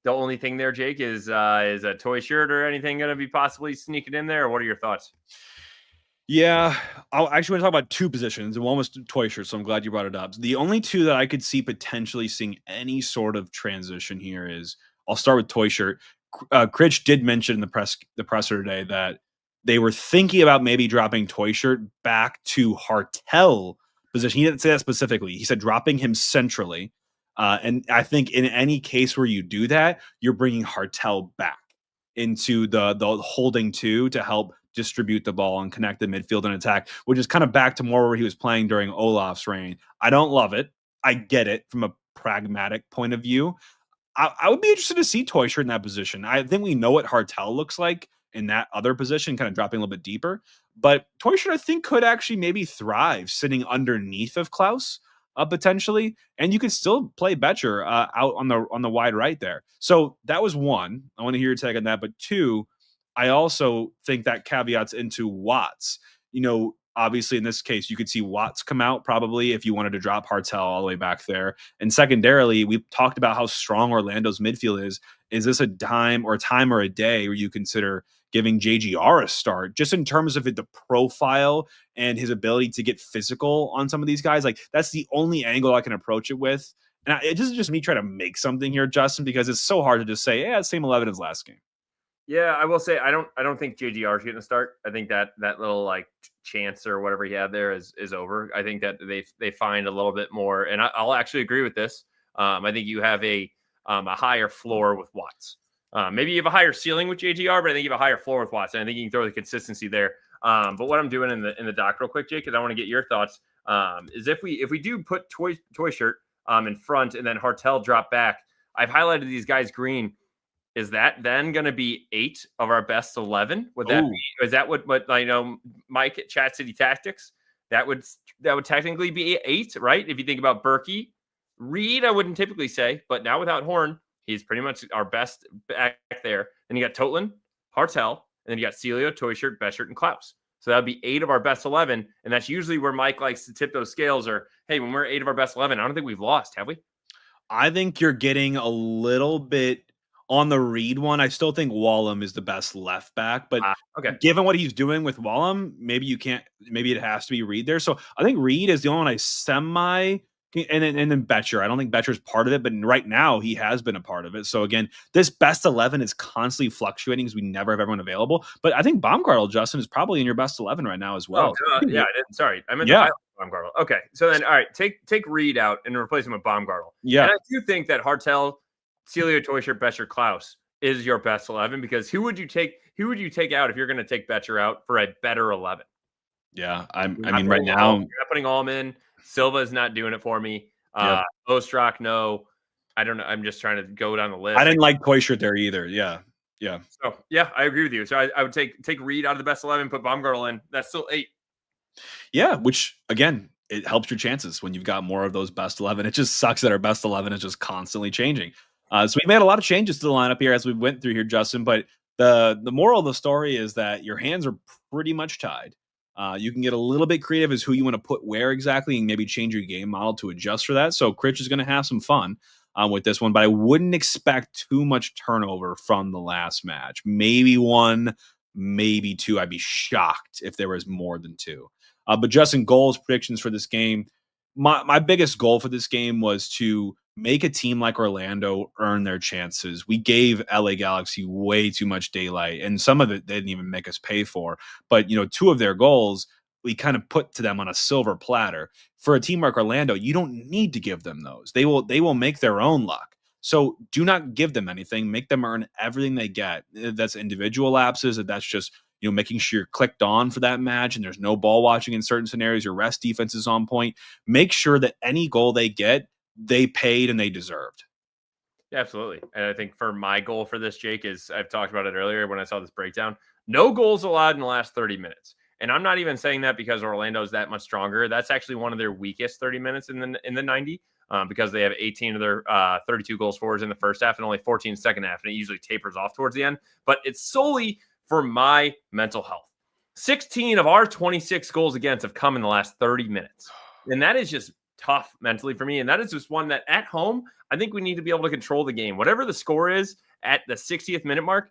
The only thing there, Jake, is a toy shirt or anything going to be possibly sneaking in there? Or what are your thoughts? Yeah, I actually want to talk about two positions. One was toy shirt, so I'm glad you brought it up. The only two that I could see potentially seeing any sort of transition here is, I'll start with toy shirt. Critch did mention in the presser today that they were thinking about maybe dropping toy shirt back to Hartel position. He didn't say that specifically. He said dropping him centrally. And I think in any case where you do that, you're bringing Hartel back into the holding two to help distribute the ball and connect the midfield and attack, which is kind of back to more where he was playing during Olaf's reign. I don't love it. I get it from a pragmatic point of view. I would be interested to see Toysher in that position. I think we know what Hartel looks like in that other position, kind of dropping a little bit deeper. But Toysher, I think, could actually maybe thrive sitting underneath of Klaus, potentially, and you could still play Betcher out on the wide right there. So that was one. I want to hear your take on that. But two, I also think that caveats into Watts. Obviously in this case, you could see Watts come out probably if you wanted to drop Hartel all the way back there. And secondarily, we've talked about how strong Orlando's midfield is. Is this a time or a day where you consider giving JGR a start, just in terms of the profile and his ability to get physical on some of these guys? Like, that's the only angle I can approach it with. And it isn't just me trying to make something here, Justin, because it's so hard to just say, yeah, same 11 as last game. Yeah, I will say I don't think JGR is going to start. I think that little like chance or whatever he had there is over. I think that they find a little bit more, and I'll actually agree with this. I think you have a higher floor with Watts. Maybe you have a higher ceiling with JGR, but I think you have a higher floor with Watts, and I think you can throw the consistency there. But what I'm doing in the doc real quick, Jake, because I want to get your thoughts, is if we do put toy shirt in front and then Hartel drop back, I've highlighted these guys green. Is that then going to be 8 of our best 11? Would that be? Is that what I know? Mike at Chat City Tactics, that would technically be 8, right? If you think about Berkey, Reed, I wouldn't typically say, but now without Horn, he's pretty much our best back there. Then you got Totland, Hartel, and then you got Celio, Toyshirt, Beshert, and Klaus. So that would be 8 of our best 11, and that's usually where Mike likes to tip those scales. Or hey, when we're 8 of our best 11, I don't think we've lost, have we? I think you're getting a little bit on the Reed one. I still think Wallem is the best left back, but okay. Given what he's doing with Wallem, maybe it has to be Reed there. So I think Reed is the only one I and then Betcher. I don't think Betcher's part of it, but right now he has been a part of it. So again, this best 11 is constantly fluctuating because we never have everyone available. But I think Baumgartel, Justin, is probably in your best 11 right now as well. Yeah, sorry. I meant the highlight Baumgartel. Okay, so then, all right, take Reed out and replace him with Baumgartel. Yeah. And I do think that Hartel, Celio, Toyshirt, Betcher, Klaus is your best 11, because who would you take out if you're going to take Betcher out for a better 11? Yeah, I mean, right now, you're not putting Allman in. Silva is not doing it for me. Ostrak, no. I don't know. I'm just trying to go down the list. I didn't like Toyshirt there either. Yeah. So yeah, I agree with you. So I would take Reed out of the best 11, put Baumgartel in. That's still 8. Yeah, which again, it helps your chances when you've got more of those best 11. It just sucks that our best 11 is just constantly changing. So we made a lot of changes to the lineup here as we went through here, Justin. But the moral of the story is that your hands are pretty much tied. You can get a little bit creative as who you want to put where exactly, and maybe change your game model to adjust for that. So Critch is going to have some fun with this one, but I wouldn't expect too much turnover from the last match. Maybe one, maybe two. I'd be shocked if there was more than two. But Justin, goals, predictions for this game. My biggest goal for this game was to make a team like Orlando earn their chances. We gave LA Galaxy way too much daylight, and some of it they didn't even make us pay for. But two of their goals we kind of put to them on a silver platter. For a team like Orlando, you don't need to give them those. They will make their own luck. So do not give them anything. Make them earn everything they get. That's individual lapses. That's just making sure you're clicked on for that match and there's no ball watching in certain scenarios. Your rest defense is on point. Make sure that any goal they get, they paid and they deserved. Yeah, absolutely. And I think for my goal for this, Jake, is I've talked about it earlier when I saw this breakdown. No goals allowed in the last 30 minutes. And I'm not even saying that because Orlando's that much stronger. That's actually one of their weakest 30 minutes in the 90 because they have 18 of their 32 goals forwards in the first half and only 14 second half. And it usually tapers off towards the end. But it's solely for my mental health. 16 of our 26 goals against have come in the last 30 minutes. And that is just tough mentally for me. And that is just one that at home, I think we need to be able to control the game. Whatever the score is at the 60th minute mark,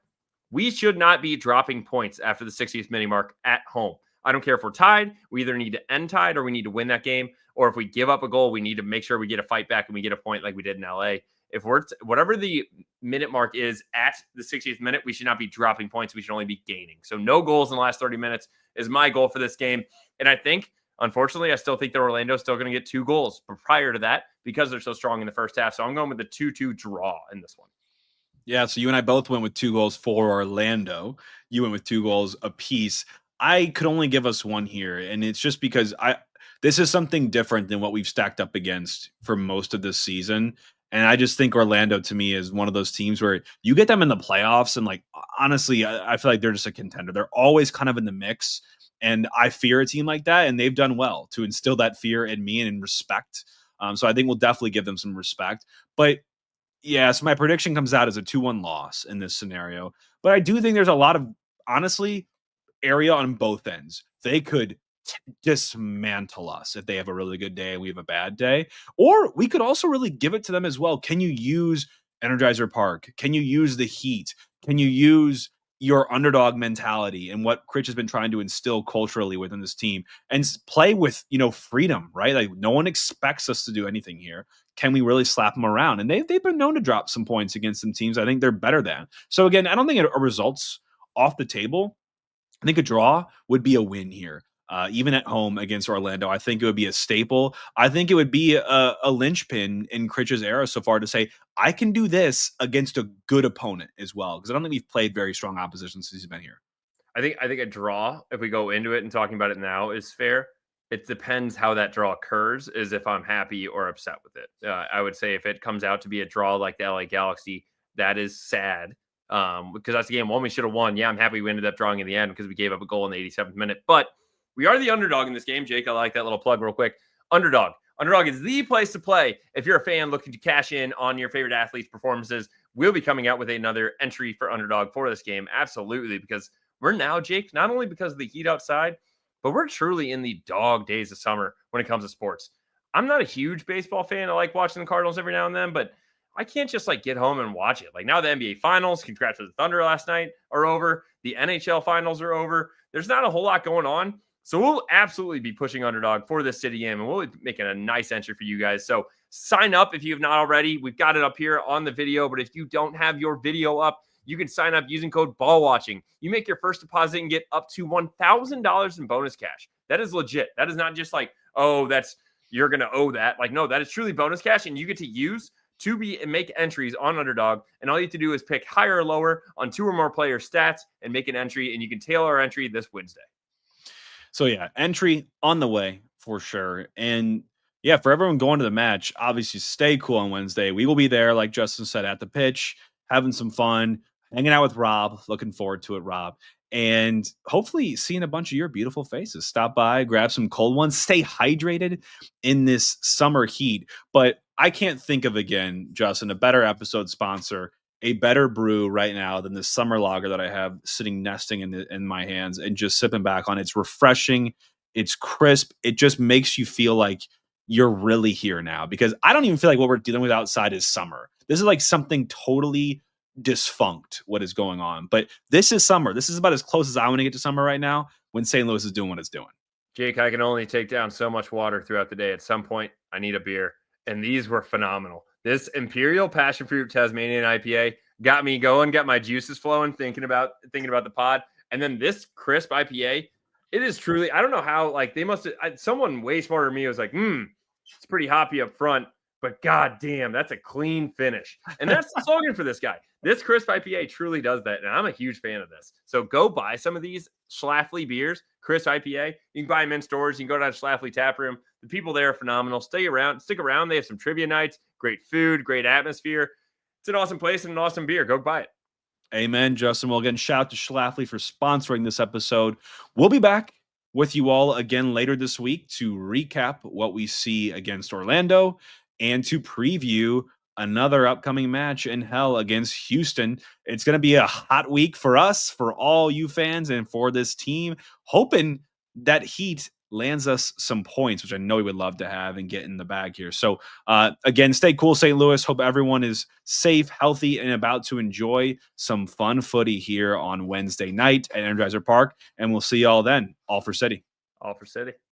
we should not be dropping points after the 60th minute mark at home. I don't care if we're tied. We either need to end tied or we need to win that game. Or if we give up a goal, we need to make sure we get a fight back and we get a point like we did in LA. If we're whatever the minute mark is at the 60th minute, we should not be dropping points. We should only be gaining. So no goals in the last 30 minutes is my goal for this game. And I think, unfortunately, I still think that Orlando is still going to get 2 goals prior to that because they're so strong in the first half. So I'm going with the 2-2 draw in this one. Yeah, so you and I both went with 2 goals for Orlando. You went with 2 goals apiece. I could only give us one here, and it's just because this is something different than what we've stacked up against for most of this season. And I just think Orlando to me is one of those teams where you get them in the playoffs, and honestly, I feel like they're just a contender. They're always kind of in the mix, and I fear a team like that, and they've done well to instill that fear in me and in respect. So I think we'll definitely give them some respect. But yeah, so my prediction comes out as a 2-1 loss in this scenario. But I do think there's a lot of, honestly, area on both ends. They could dismantle us if they have a really good day and we have a bad day. Or we could also really give it to them as well. Can you use Energizer Park? Can you use the heat? Can you use your underdog mentality and what Critch has been trying to instill culturally within this team and play with, freedom, right? Like no one expects us to do anything here. Can we really slap them around? And they've been known to drop some points against some teams I think they're better than. So again, I don't think a result's off the table. I think a draw would be a win here. Even at home against Orlando, I think it would be a staple. I think it would be a linchpin in Critch's era so far to say, I can do this against a good opponent as well. Because I don't think we've played very strong opposition since he's been here. I think a draw, if we go into it and talking about it now, is fair. It depends how that draw occurs, is if I'm happy or upset with it. I would say if it comes out to be a draw like the LA Galaxy, that is sad. Because that's the game one we should have won. Yeah, I'm happy we ended up drawing in the end because we gave up a goal in the 87th minute. But we are the underdog in this game, Jake. I like that little plug real quick. Underdog. Underdog is the place to play if you're a fan looking to cash in on your favorite athletes' performances. We'll be coming out with another entry for Underdog for this game. Absolutely, because we're now, Jake, not only because of the heat outside, but we're truly in the dog days of summer when it comes to sports. I'm not a huge baseball fan. I like watching the Cardinals every now and then, but I can't just get home and watch it. Now the NBA finals, congrats to the Thunder last night, are over. The NHL finals are over. There's not a whole lot going on. So we'll absolutely be pushing Underdog for this city game, and we'll be making a nice entry for you guys. So sign up if you have not already. We've got it up here on the video, but if you don't have your video up, you can sign up using code BALLWATCHING. You make your first deposit and get up to $1,000 in bonus cash. That is legit. That is not just you're going to owe that. No, that is truly bonus cash, and you get to use to make entries on Underdog, and all you have to do is pick higher or lower on 2 or more player stats and make an entry, and you can tailor our entry this Wednesday. So yeah, entry on the way for sure. And yeah, for everyone going to the match, obviously stay cool on Wednesday. We will be there, like Justin said, at the pitch, having some fun, hanging out with Rob. Looking forward to it, Rob. and hopefully seeing a bunch of your beautiful faces. Stop by, grab some cold ones, stay hydrated in this summer heat. But I can't think of, again, Justin, a better episode sponsor, a better brew right now than this summer lager that I have sitting nesting in my hands and just sipping back on. It's refreshing, it's crisp, it just makes you feel like you're really here now, because I don't even feel like what we're dealing with outside is summer. This is like something totally defunct, what is going on. But this is summer. This is about as close as I want to get to summer right now when St. Louis is doing what it's doing. Jake, I can only take down so much water throughout the day. At some point, I need a beer. And these were phenomenal. This Imperial Passion Fruit Tasmanian IPA got me going, got my juices flowing, thinking about the pod. And then this crisp IPA, it is truly, I don't know how, like they must have, someone way smarter than me was like, it's pretty hoppy up front, but god damn, that's a clean finish. And that's the slogan for this guy. This crisp IPA truly does that, and I'm a huge fan of this. So go buy some of these Schlafly beers, crisp IPA. You can buy them in stores. You can go down to Schlafly Tap Room. The people there are phenomenal. Stick around. They have some trivia nights, great food, great atmosphere. It's an awesome place and an awesome beer. Go buy it. Amen, Justin. Well, again, shout out to Schlafly for sponsoring this episode. We'll be back with you all again later this week to recap what we see against Orlando and to preview another upcoming match in hell against Houston. It's going to be a hot week for us, for all you fans, and for this team, hoping that Heat lands us some points, which I know we would love to have and get in the bag here. So again, stay cool, St. Louis. Hope everyone is safe, healthy, and about to enjoy some fun footy here on Wednesday night at Energizer Park. And we'll see y'all then. All for City. All for City.